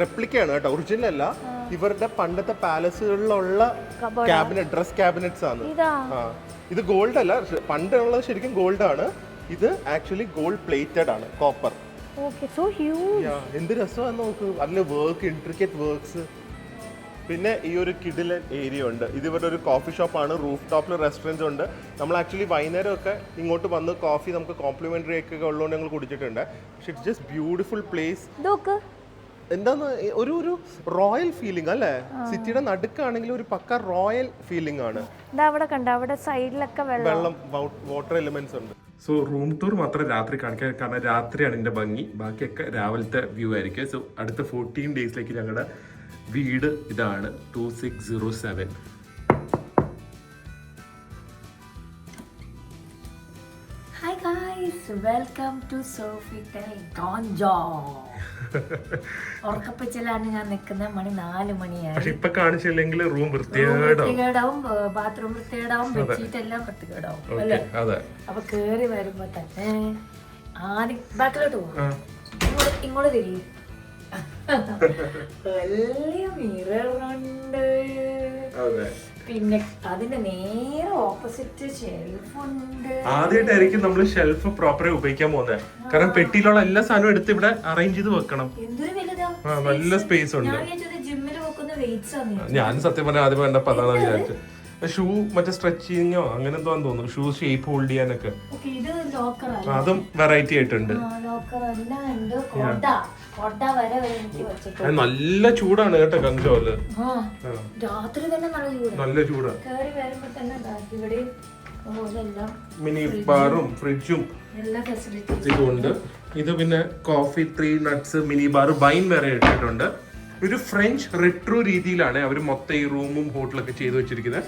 റെപ്ലിക്കാണ് കേട്ടോ, ഒറിജിനൽ അല്ല. ഇവരുടെ പണ്ടത്തെ പാലസുകളിലുള്ള ക്യാബിനറ്റ്, ഡ്രസ് ക്യാബിനറ്റ്സ് ആണ്. ഇത് ഗോൾഡ് അല്ല, പണ്ടുള്ളത് ശരിക്കും ഗോൾഡ് ആണ്. ഇത് ആക്ച്വലി ഗോൾഡ് പ്ലേറ്റഡ് ആണ്, കോപ്പർ. എന്ത് രസമാണ് നോക്ക്, അതില് വർക്ക്, ഇൻട്രിക്കേറ്റ് വർക്ക്സ്. പിന്നെ ഈ ഒരു കിഡിലൻ ഏരിയ ഉണ്ട്. ഇത് ഇവരുടെ ഒരു കോഫി ഷോപ്പാണ്. റൂഫ് ടോപ്പിൽ റെസ്റ്റോറൻറ്റ്സ് ഉണ്ട്. നമ്മൾ ആക്ച്വലി വൈകുന്നേരം ഒക്കെ ഇങ്ങോട്ട് വന്ന് കോഫി നമുക്ക് കോംപ്ലിമെന്ററി ഒക്കെ ഉള്ളതുകൊണ്ട് ഞങ്ങൾ കുടിച്ചിട്ടുണ്ട്. പക്ഷെ ഇറ്റ്സ് ജസ്റ്റ് ബ്യൂട്ടിഫുൾ പ്ലേസ്. എന്താന്ന് ഒരു ഒരു റോയൽ ഫീലിംഗ് അല്ലേ? സിറ്റിയുടെ നടുക്കാണെങ്കിൽ ഒരു പക്ക റോയൽ ഫീലിംഗ് ആണ്. അവിടെ സൈഡിലൊക്കെ വെള്ളം, വാട്ടർ എലിമെന്റ്സ് ഉണ്ട്. സോ റൂം ടൂർ മാത്രം രാത്രി കാണിക്കാൻ, കാരണം രാത്രിയാണ് ഇതിന്റെ ഭംഗി. ബാക്കിയൊക്കെ രാവിലത്തെ വ്യൂ ആയിരിക്കും. സോ അടുത്ത 14 ഡേയ്സിലേക്ക് ഞങ്ങളുടെ വീട് ഇതാണ് 2607. Hi guys, welcome to Sofitel Guangzhou. ഉറക്കപ്പിച്ചിലാണ് ഞാൻ നിൽക്കുന്നത്. മണി 4 മണിയായി. പക്ഷെ ഇപ്പൊ കാണിച്ചില്ലെങ്കിൽ റൂം വൃത്തികേടാവും, ബാത്റൂം വൃത്തികേടാവും, ബെഡ്ഷീറ്റ് എല്ലാം വൃത്തികേടാവും അല്ലേ? അപ്പൊ കേറി വരുമ്പോ തന്നെ ആദ്യം ബാക്കിലോട്ട് പോകും. ഇങ്ങോട്ട് തിരിയും. വലിയ മിററുണ്ട്, പിന്നെ അതിന്റെ നേരെ ഓപ്പോസിറ്റ് ഷെൽഫുണ്ട്. ആദ്യമായിട്ടായിരിക്കും നമ്മൾ ഷെൽഫ് പ്രോപ്പറായി ഉപയോഗിക്കാൻ പോകുന്നത്. കാരണം പെട്ടിയിലുള്ള എല്ലാ സാധനവും എടുത്ത് ഇവിടെ അറേഞ്ച് ചെയ്ത് വെക്കണം. എന്തൊരു വലുതാ, നല്ല സ്പേസ് ഉണ്ട്. ജിമ്മിൽ വെക്കുന്ന വെയിറ്റ്സ് ആണ്. ഞാൻ സത്യം പറഞ്ഞാൽ ആദ്യം വേണ്ടപ്പോ അതാണ് വിചാരിച്ചത്. ഷൂ മറ്റേ സ്ട്രെച്ചിങ്ങോ അങ്ങനെ എന്തോ തോന്നുന്നു, ഷൂ ഷേപ്പ് ഹോൾഡ് ചെയ്യാനൊക്കെ. ഇത് ലോക്കറാണ്, അതും വെറൈറ്റി ആയിട്ടുണ്ട്. നല്ല ചൂടാണ് കേട്ടോ കഞ്ചോല്. രാത്രി തന്നെ നല്ല ചൂടാ. കേറി വരുമ്പോ തന്നെ ഇവിടെ മിനി ബാറും ഫ്രിഡ്ജും ഇതുണ്ട്. ഇത് പിന്നെ coffee 3 nuts mini bar wine വരെ ഇട്ടിട്ടുണ്ട്. ഒരു ഫ്രഞ്ച് റെട്രോ രീതിയിലാണ് അവർ മൊത്തം ഈ റൂമും ഹോട്ടലൊക്കെ ചെയ്തു വെച്ചിരിക്കുന്നത്.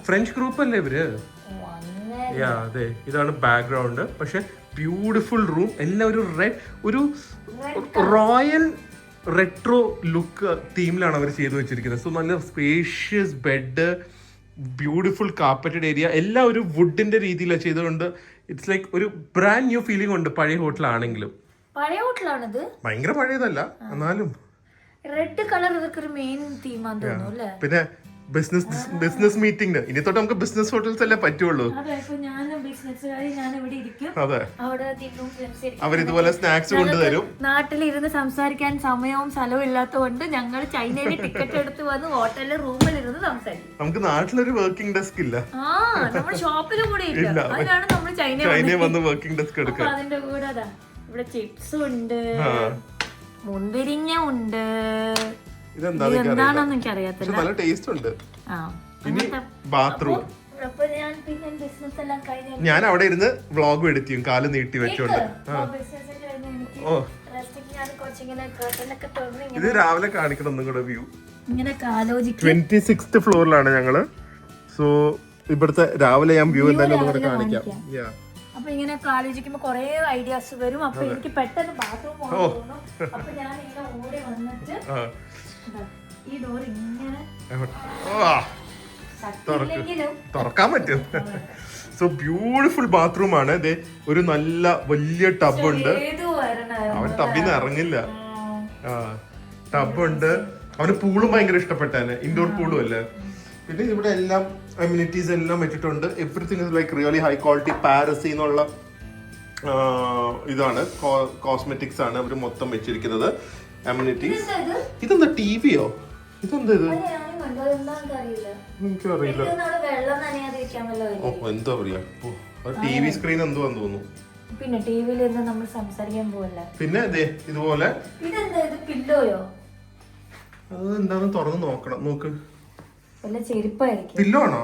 ഫ്രഞ്ച് ഗ്രൂപ്പ് അല്ലേ ഇവര്? അതെ, ഇതാണ് ബാക്ക്ഗ്രൗണ്ട്. പക്ഷെ ബ്യൂട്ടിഫുൾ റൂം. എല്ലാം ഒരു റോയൽ റെട്രോ ലുക്ക് തീമിലാണ് അവർ ചെയ്തു വെച്ചിരിക്കുന്നത്. സോ നല്ല സ്പേഷ്യസ് ബെഡ്, ബ്യൂട്ടിഫുൾ കാർപ്പറ്റഡ് ഏരിയ, എല്ലാം ഒരു വുഡിന്റെ രീതിയിലാണ് ചെയ്തുകൊണ്ട് ഇറ്റ്സ് ലൈക്ക് ഒരു ബ്രാൻഡ് ന്യൂ ഫീലിംഗ് ഉണ്ട്. പഴയ ഹോട്ടലാണെങ്കിലും പഴയ ഹോട്ടലാണിത്, ഭയങ്കര പഴയതല്ല എന്നാലും. റെഡ് കളർ ഇതൊക്കെ ഒരു മെയിൻ തീമാന്ന് തോന്നുന്നു അല്ലേ? പിന്നെ ബിസിനസ് മീറ്റിംഗ് ഇനി തൊട്ട് നമുക്ക് ബിസിനസ് ഹോട്ടൽസ് അല്ലേ പറ്റുള്ളൂ. അതെ, അവരിതുപോലെ സ്നാക്സ് കൊണ്ടുതരും. നാട്ടിലിരുന്ന് സംസാരിക്കാൻ സമയവും സ്ഥലവും ഇല്ലാത്തതുകൊണ്ട് ഞങ്ങൾ ചൈനയിൽ ടിക്കറ്റ് എടുത്ത് വന്ന് ഹോട്ടലിൽ റൂമിൽ ഇരുന്ന് സംസാരിക്കും. നമുക്ക് നാട്ടിലൊരു വർക്കിംഗ് ഡെസ്ക് ഇല്ല, നമ്മുടെ ഷോപ്പിലും കൂടെ ഇല്ല. അതിനാണ് നമ്മൾ ചൈനയിൽ വന്ന് വർക്കിംഗ് ഡെസ്ക് എടുക്കുക. അതിന്റെ കൂടെ ഇവിടെ ചിപ്സ് ഉണ്ട്, മുന്തിരിങ്ങ ഉണ്ട്. ഇതെന്താണെന്ന് എനിക്ക് അറിയാത്തില്ല, നല്ല ടേസ്റ്റ് ഉണ്ട്. ബാത്റൂം ഞാൻ അവിടെ ഇരുന്ന് വ്ളോഗും എഡിറ്റ് ചെയ്യും, കാല് നീട്ടി വെച്ചോണ്ട്. ഇത് രാവിലെ കാണിക്കണം ഒന്നും കൂടെ വ്യൂ. 26th ഫ്ലോറിലാണ് ഞങ്ങള്. സോ ഇവിടുത്തെ രാവിലെ ഞാൻ വ്യൂ എന്തായാലും ഒന്നും കൂടെ കാണിക്കാം. അപ്പൊ ഇങ്ങനെ ആലോചിക്കുമ്പോ കൊറേ ഐഡിയാസ് വരും. അപ്പൊ എനിക്ക് പെട്ടെന്ന് ബാത്റൂം പോകാൻ തോന്നും. അപ്പൊ ഞാൻ ഇങ്ങനെ ഓടി വന്നിട്ട് ഈ ഡോർ ഇങ്ങനെ തുറക്കാൻ പറ്റും. സോ ബ്യൂട്ടിഫുൾ ബാത്റൂം ആണ്. ഇത് ഒരു നല്ല വലിയ ടബ് ഉണ്ട്. അവൻ ടബിൽ നിന്ന് ഇറങ്ങില്ല. ടബുണ്ട്. അവന് പൂളും ഭയങ്കര ഇഷ്ടപ്പെട്ടാണ്, ഇൻഡോർ പൂളും അല്ലേ. പിന്നെ ഇവിടെ എല്ലാം അമ്യൂണിറ്റീസ് എല്ലാം വെച്ചിട്ടുണ്ട്. Everything is like really high quality. പാരസിൽ നിന്നുള്ള ഇതാണ് കോസ്മെറ്റിക്സ് ആണ് അവർ മൊത്തം വെച്ചിരിക്കുന്നത്. അമ്യൂണിറ്റീസ്. ഇതെന്താ ടിവിയോ? ഇതെന്താ ഇത്? എനിക്കറിയില്ല. ഓ എന്താ പറയാ, ടി വി സ്ക്രീൻ എന്തോന്ന് തോന്നുന്നു. പിന്നെ ടിവിയിൽ നമ്മൾ സംസാരിക്കാൻ പോവല്ലേ. പിന്നെ ഇതുപോലെ പില്ലോയോ? അത് എന്താന്ന് തുറന്ന് നോക്കണം. നോക്ക്, പില്ലോ ആണോ?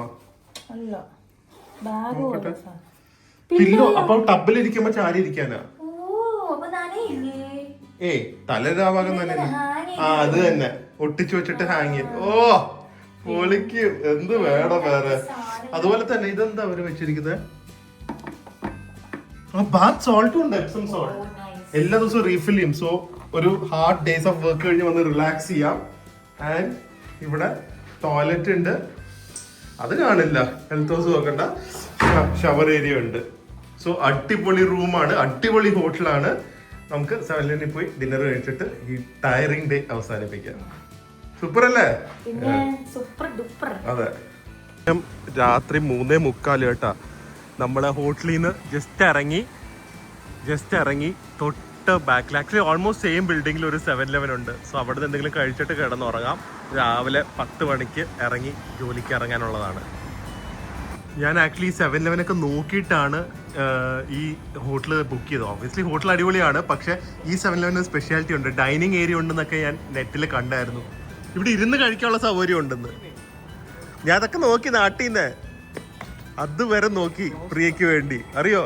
പില്ലോ. അപ്പൊ ടബിലിരിക്കുമ്പോ ചാരി ഇരിക്കാനാ? തലരാഭാഗം തന്നെ. അത് തന്നെ ഒട്ടിച്ചു വെച്ചിട്ട് ഹാങ് ചെയ്ത്. ഓ പൊളിക്ക്. എന്ത് വേണം വേറെ. അതുപോലെ തന്നെ ഇതെന്താ അവര് വെച്ചിരിക്കുന്നത്? ബാത്ത് സോൾട്ടും ഉണ്ട്, എപ്സം സോൾട്ട്. എല്ലാ ദിവസവും റീഫിൽ ചെയ്യും. സോ ഒരു ഹാർഡ് ഡേയ്സ് ഓഫ് വർക്ക് കഴിഞ്ഞ് വന്ന് റിലാക്സ് ചെയ്യാം. ആൻഡ് ഇവിടെ ടോയ്ലറ്റ് ഉണ്ട്, അത് കാണില്ല, ഹെൽത്ത് ഹൗസ് നോക്കണ്ട. ഷവർ ഏരിയ ഉണ്ട്. സോ അടിപൊളി റൂമാണ്, അടിപൊളി ഹോട്ടലാണ്. നമുക്ക് 7-Eleven പോയി ഡിന്നർ കഴിച്ചിട്ട് ഈ ടയറിംഗ് ഡേ അവസാനിപ്പിക്കാം. സൂപ്പർ അല്ലേ? അതെ. രാത്രി 3:45 കേട്ടാ. നമ്മളെ ഹോട്ടലിൽ നിന്ന് ജസ്റ്റ് ഇറങ്ങി തൊട്ട് ബാക്കിൽ, ആക്ച്വലി ഓൾമോസ്റ്റ് സെയിം ബിൽഡിങ്ങിൽ ഒരു 7-Eleven ഉണ്ട്. സോ അവിടെ നിന്ന് എന്തെങ്കിലും കഴിച്ചിട്ട് കിടന്നുറങ്ങാം. രാവിലെ 10 മണിക്ക് ഇറങ്ങി ജോലിക്ക് ഇറങ്ങാനുള്ളതാണ്. ഞാൻ ആക്ച്വലി 7-Eleven ഒക്കെ നോക്കിയിട്ടാണ് ഈ ഹോട്ടൽ ബുക്ക് ചെയ്തത്. ഓബ്വിയസ്ലി ഹോട്ടൽ അടിപൊളിയാണ്, പക്ഷേ ഈ 7-Eleven സ്പെഷ്യാലിറ്റി ഉണ്ട്. ഡൈനിങ് ഏരിയ ഉണ്ടെന്നൊക്കെ ഞാൻ നെറ്റിൽ കണ്ടായിരുന്നു. ഇവിടെ ഇരുന്ന് കഴിക്കാനുള്ള സൗകര്യം ഉണ്ടെന്ന് ഞാൻ അതൊക്കെ നോക്കി. നാട്ടിൽ നിന്ന് അതുവരെ നോക്കി പ്രിയയ്ക്ക് വേണ്ടി, അറിയോ?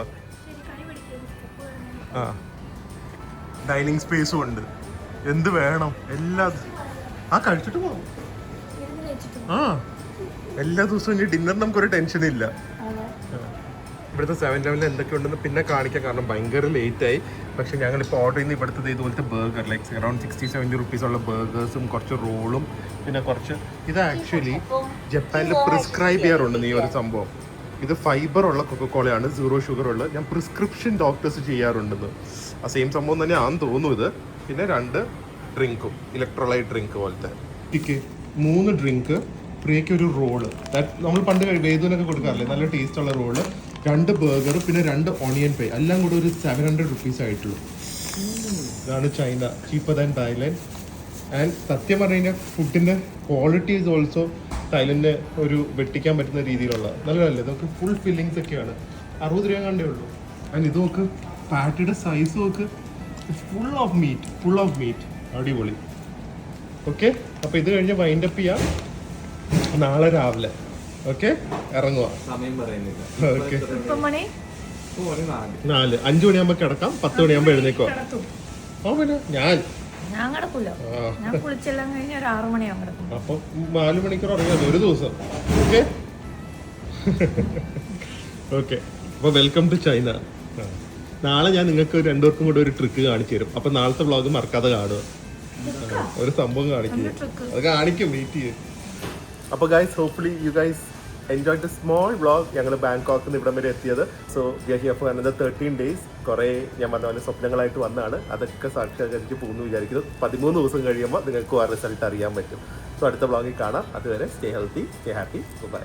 ഡൈനിങ് സ്പേസും ഉണ്ട്. എന്ത് വേണം എല്ലാ കഴിച്ചിട്ട് പോകാം. ആ എല്ലാ ദിവസവും ഇനി ഡിന്നർ നമുക്കൊരു ടെൻഷനില്ല. ഇവിടുത്തെ 7-Eleven എന്തൊക്കെ ഉണ്ടെന്ന് പിന്നെ കാണിക്കാം, കാരണം ഭയങ്കര ലേറ്റായി. പക്ഷെ ഞങ്ങളിപ്പോൾ ഓർഡർ ചെയ്യുന്ന ഇവിടുത്തെ ഇതുപോലത്തെ ബർഗർ ലൈക്ക് അറൌണ്ട് 60-70 റുപ്പീസ് ഉള്ള ബർഗേഴ്സും കുറച്ച് റോളും പിന്നെ കുറച്ച് ഇത് ആക്ച്വലി ജപ്പാനിൽ പ്രിസ്ക്രൈബ് ചെയ്യാറുണ്ട് ഈ ഒരു സംഭവം. ഇത് ഫൈബർ ഉള്ള കൊക്കക്കോളയാണ്, 0 ഷുഗർ ഉള്ള. ഞാൻ പ്രിസ്ക്രിപ്ഷൻ ഡോക്ടേഴ്സ് ചെയ്യാറുണ്ടെന്ന്. ആ സെയിം സംഭവം തന്നെയാണെന്ന് തോന്നുന്നു ഇത്. പിന്നെ 2 ഡ്രിങ്കും ഇലക്ട്രോലൈറ്റ് ഡ്രിങ്ക് പോലത്തെ. 3 ഡ്രിങ്ക്, പ്രിയയ്ക്ക് ഒരു റോള്, നമ്മൾ പണ്ട് വേദുവിനൊക്കെ കൊടുക്കാറില്ലേ, നല്ല ടേസ്റ്റ് ഉള്ള റോള്, 2 ബർഗർ, പിന്നെ 2 ഓണിയൻ പേ, എല്ലാം കൂടെ ഒരു 700 റുപ്പീസ് ആയിട്ടുള്ളൂ. ഇതാണ് China, cheaper than Thailand. And സത്യം പറഞ്ഞു കഴിഞ്ഞാൽ ഫുഡിൻ്റെ ക്വാളിറ്റി ഈസ് ഓൾസോ തായ്ലൻഡിന് ഒരു വെട്ടിക്കാൻ പറ്റുന്ന രീതിയിലുള്ള നല്ലതല്ലേ. ഇതൊക്കെ ഫുൾ ഫില്ലിങ്സ് ഒക്കെയാണ്. 60 രൂപ കണ്ടേ ഉള്ളൂ. ആൻഡ് ഇത് നോക്ക്, പാറ്റിയുടെ സൈസ് നോക്ക്, ഫുൾ ഓഫ് മീറ്റ്, അടിപൊളി. ഓക്കെ, അപ്പോൾ ഇത് കഴിഞ്ഞ് വൈൻഡപ്പ് ചെയ്യാം നാളെ രാവിലെ. ഓക്കെ, ഇറങ്ങുക. സമയം പറയുന്നില്ല. ഓക്കെ, 4 മണി 4 5 മണിയാകുമ്പോൾ കിടക്കാം, 10 മണിയാകുമ്പോൾ എഴുന്നേക്കുക. ആ പിന്നെ ഞാൻ കിടക്കൂല, ഞാൻ കുളിച്ചെല്ലാം കഴിഞ്ഞ ഒരു 6 മണിയാകും കിടക്കും. അപ്പം 4 മണിക്കൂർ ഉറങ്ങിയത് ഒരു ദിവസം. ഓക്കെ ഓക്കെ, അപ്പോൾ വെൽക്കം ടു ചൈന. നാളെ ഞാൻ നിങ്ങൾക്ക് 2 പേർക്കും കൂടെ ഒരു ട്രിക്ക് കാണിച്ചു തരും. അപ്പം നാളത്തെ വ്ളോഗ് മറക്കാതെ കാണുക. ഒരു സംഭവം കാണിക്കും, അത് കാണിക്കും, വെയിറ്റ് ചെയ്യും. അപ്പോൾ guys, hopefully you guys enjoy the small vlog. ഞങ്ങൾ ബാങ്കോക്കിൽ നിന്ന് ഇവിടം വരെ എത്തിയത്. So we are here for another 13 days. കുറേ ഞാൻ പറഞ്ഞ പോലെ സ്വപ്നങ്ങളായിട്ട് വന്നതാണ്, അതൊക്കെ സാക്ഷാത്കരിച്ച് പോകുന്നു വിചാരിക്കുന്നു. 13 ദിവസം കഴിയുമ്പോൾ നിങ്ങൾക്ക് ആ റിസൾട്ട് അറിയാൻ പറ്റും. സോ അടുത്ത വ്ളോഗിൽ കാണാം. അതുവരെ stay healthy, stay happy, by.